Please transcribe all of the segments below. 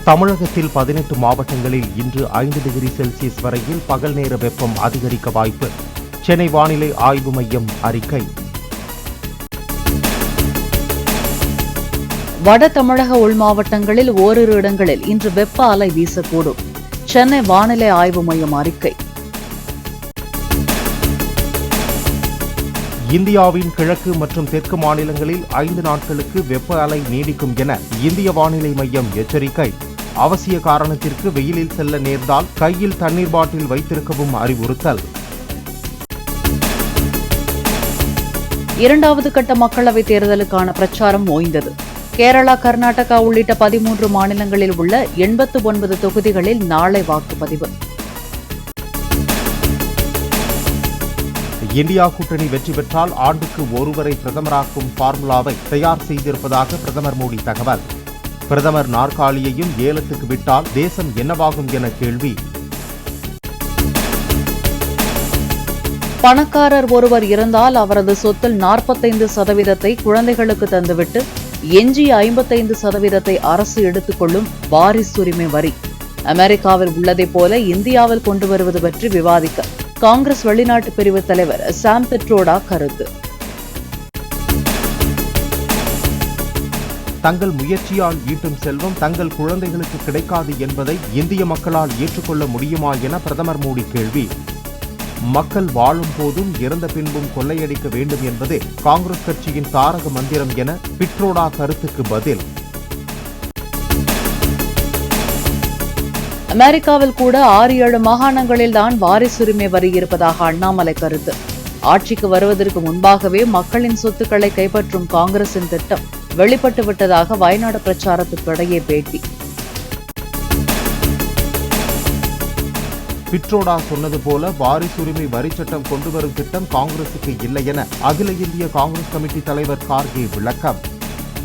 தமிழகத்தில் 18 மாவட்டங்களில் இன்று 5 டிகிரி செல்சியஸ் வரையில் பகல் நேர வெப்பம் அதிகரிக்க வாய்ப்பு. சென்னை வானிலை ஆய்வு மையம் அறிக்கை. வட தமிழக உள் மாவட்டங்களில் ஓரிரு இடங்களில் இன்று வெப்ப அலை வீசக்கூடும். சென்னை வானிலை ஆய்வு மையம் அறிக்கை. இந்தியாவின் கிழக்கு மற்றும் தெற்கு மாநிலங்களில் 5 நாட்களுக்கு வெப்ப அலை நீடிக்கும் என இந்திய வானிலை மையம் எச்சரிக்கை. அவசிய காரணத்திற்கு வெயிலில் செல்ல நேர்ந்தால் கையில் தண்ணீர் பாட்டில் வைத்திருக்கவும் அறிவுறுத்தல். இரண்டாவது கட்ட மக்களவைத் தேர்தலுக்கான பிரச்சாரம் ஓய்ந்தது. கேரளா, கர்நாடகா உள்ளிட்ட 13 மாநிலங்களில் உள்ள 89 தொகுதிகளில் நாளை வாக்குப்பதிவு. இந்தியா கூட்டணி வெற்றி பெற்றால் ஆண்டுக்கு ஒருவரை பிரதமராக்கும் பார்முலாவை தயார் செய்திருப்பதாக பிரதமர் மோடி தகவல். பிரதமர் நாற்காலியையும் ஏலத்துக்கு விட்டால் தேசம் என்னவாகும் என கேள்வி. பணக்காரர் ஒருவர் இருந்தால் அவரது சொத்தில் 45% குழந்தைகளுக்கு தந்துவிட்டு எஞ்சிய 55% அரசு எடுத்துக்கொள்ளும் வாரிசுரிமை வரி அமெரிக்காவில் உள்ளதைப் போல இந்தியாவில் கொண்டு வருவது பற்றி விவாதிக்க காங்கிரஸ் வெளிநாட்டு பிரிவு தலைவர் சாம் பெட்ரோடா கருத்து. தங்கள் முயற்சியால் ஈட்டும் செல்வம் தங்கள் குழந்தைகளுக்கு கிடைக்காது என்பதை இந்திய மக்களால் ஏற்றுக்கொள்ள முடியுமா என பிரதமர் மோடி கேள்வி. மக்கள் வாழும் போதும் இறந்த பின்பும் கொள்ளையடிக்க வேண்டும் என்பதே காங்கிரஸ் கட்சியின் தாரக மந்திரம் என பிட்ரோடா கருத்துக்கு பதில். அமெரிக்காவில் கூட 6-7 மாகாணங்களில் தான் வாரிசுரிமை வரி இருப்பதாக அண்ணாமலை கருத்து. ஆட்சிக்கு வருவதற்கு முன்பாகவே மக்களின் சொத்துக்களை கைப்பற்றும் காங்கிரசின் திட்டம் வெளிப்பட்டு விட்டதாக வயநாடு பிரச்சாரத்துக்கிடையே பேட்டி. பிட்ரோடா சொன்னது போல வாரிசுரிமை வரி சட்டம் கொண்டுவரும் திட்டம் காங்கிரசுக்கு இல்லை என அகில இந்திய காங்கிரஸ் கமிட்டி தலைவர் கார்கே விளக்கம்.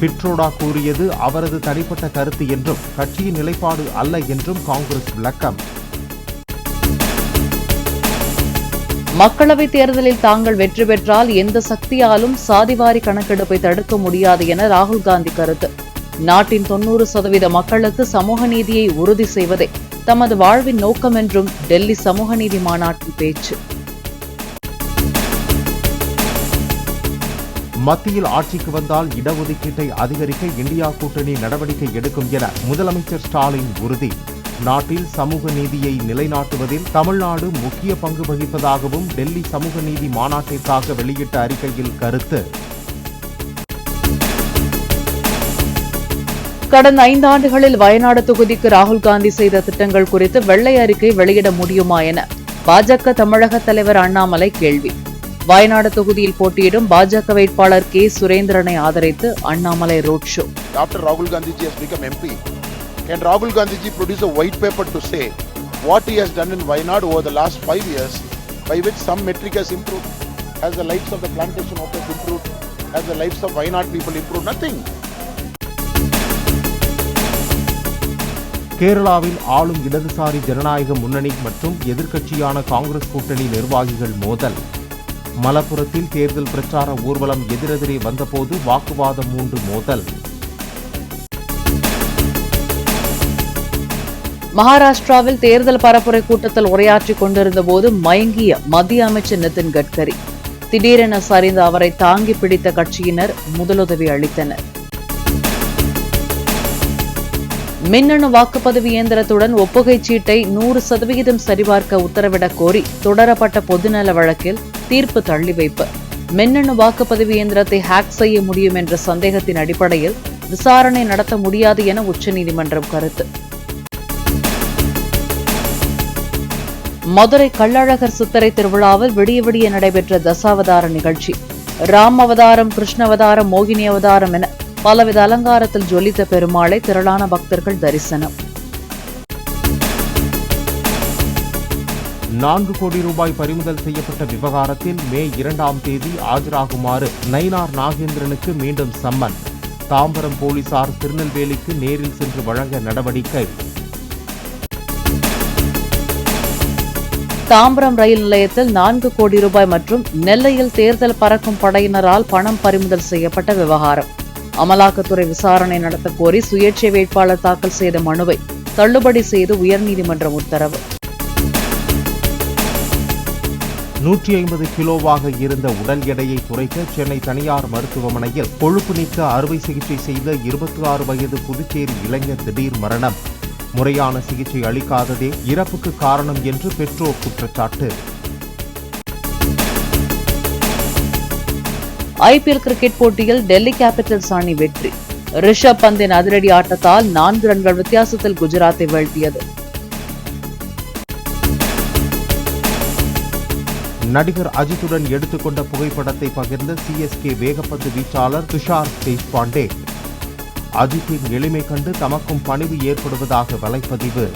பிட்ரோடா கூறியது அவரது தனிப்பட்ட கருத்து என்றும் கட்சியின் நிலைப்பாடு அல்ல என்றும் காங்கிரஸ் விளக்கம். மக்களவைத் தேர்தலில் தாங்கள் வெற்றி பெற்றால் எந்த சக்தியாலும் சாதிவாரி கணக்கெடுப்பை தடுக்க முடியாது என ராகுல் காந்தி கருத்து. நாட்டின் 90% மக்களுக்கு சமூக நீதியை உறுதி செய்வதே தமது வாழ்வின் நோக்கம் என்றும் டெல்லி சமூக நீதி மாநாட்டில் பேச்சு. மத்தியில் ஆட்சிக்கு வந்தால் இடஒதுக்கீட்டை அதிகரிக்க இந்தியா கூட்டணி நடவடிக்கை எடுக்கும் என முதலமைச்சர் ஸ்டாலின் உறுதி. நாட்டில் சமூக நீதியை நிலைநாட்டுவதில் தமிழ்நாடு முக்கிய பங்கு வகிப்பதாகவும் டெல்லி சமூக நீதி மாநாட்டிற்காக வெளியிட்ட அறிக்கையில் கருத்து. கடந்த 5 ஆண்டுகளில் வயநாடு தொகுதிக்கு ராகுல் காந்தி செய்த திட்டங்கள் குறித்து வெள்ளை அறிக்கை வெளியிட முடியுமா என பாஜக தமிழக தலைவர் அண்ணாமலை கேள்வி. வயநாடு தொகுதியில் போட்டியிடும் பாஜக வேட்பாளர் கே சுரேந்திரனை ஆதரித்து Annamalai road show. Can Rahul Gandhi ji produce a white paper to say what he has done in Wayanad over the last 5 years, by which some metric has improved? Has the lives of the plantation workers improved? Has the lives of Wayanad people improved? Nothing. கேரளாவில் ஆளும் இடதுசாரி ஜனநாயக முன்னணி மற்றும் எதிர்க்கட்சியான காங்கிரஸ் கூட்டணி நிர்வாகிகள் மோதல். மலப்புரத்தில் தேர்தல் பிரச்சார ஊர்வலம் எதிரெதிரே வந்தபோது வாக்குவாதம் மூண்டு மோதல். மகாராஷ்டிராவில் தேர்தல் பரப்புரை கூட்டத்தில் உரையாற்றிக் கொண்டிருந்த போது மயங்கிய மத்திய அமைச்சர் நிதின் கட்கரி. திடீரென சரிந்து அவரை தாங்கி பிடித்த கட்சியினர் முதலுதவி அளித்தனர். மின்னணு வாக்குப்பதிவு இயந்திரத்துடன் ஒப்புகைச் சீட்டை 100% சரிபார்க்க உத்தரவிடக் கோரி தொடரப்பட்ட பொதுநல வழக்கில் தீர்ப்பு தள்ளிவைப்பு. மின்னணு வாக்குப்பதிவு இயந்திரத்தை ஹேக் செய்ய முடியும் என்ற சந்தேகத்தின் அடிப்படையில் விசாரணை நடத்த முடியாது என உச்சநீதிமன்றம் கருத்து. மதுரை கள்ளழகர் சித்திரை திருவிழாவில் விடிய விடிய நடைபெற்ற தசாவதார நிகழ்ச்சி. ராம் அவதாரம், கிருஷ்ண அவதாரம், மோகினி அவதாரம் என பலவித அலங்காரத்தில் ஜொலித்த பெருமாளை திரளான பக்தர்கள் தரிசனம். 4 கோடி ரூபாய் பறிமுதல் செய்யப்பட்ட விவகாரத்தில் மே 2ஆம் தேதி ஆஜராகுமாறு நயினார் நாகேந்திரனுக்கு மீண்டும் சம்மன். தாம்பரம் போலீசார் திருநெல்வேலிக்கு நேரில் சென்று வழங்க நடவடிக்கை. தாம்பரம் ரயில் நிலையத்தில் 4 கோடி ரூபாய் மற்றும் நெல்லையில் தேர்தல் பறக்கும் படையினரால் பணம் பறிமுதல் செய்யப்பட்ட விவகாரம். அமலாக்கத்துறை விசாரணை நடத்த கோரி சுயேட்சை வேட்பாளர் தாக்கல் செய்த மனுவை தள்ளுபடி செய்து உயர்நீதிமன்றம் உத்தரவு. 150 கிலோவாக இருந்த உடல் எடையை குறைக்க சென்னை தனியார் மருத்துவமனையில் கொழுப்பு நீக்க அறுவை சிகிச்சை செய்த 26 வயது புதுச்சேரி இளைஞர் திடீர் மரணம். முறையான சிகிச்சை அளிக்காததே இறப்புக்கு காரணம் என்று பெற்றோர் குற்றச்சாட்டு. IPL கிரிக்கெட் போட்டியில் டெல்லி கேபிட்டல்ஸ் அணி வெற்றி. ரிஷப் பந்தின் அதிரடி ஆட்டத்தால் 4 ரன்கள் வித்தியாசத்தில் குஜராத்தை வீழ்த்தியது. நடிகர் அஜித்துடன் எடுத்துக்கொண்ட புகைப்படத்தை பகிர்ந்த CSK வேகப்பந்து வீச்சாளர் துஷார் தேஷ்பாண்டே. அஜித்தின் எளிமை கண்டு தமக்கும் பணிவு ஏற்படுவதாக வலைப்பதிவு.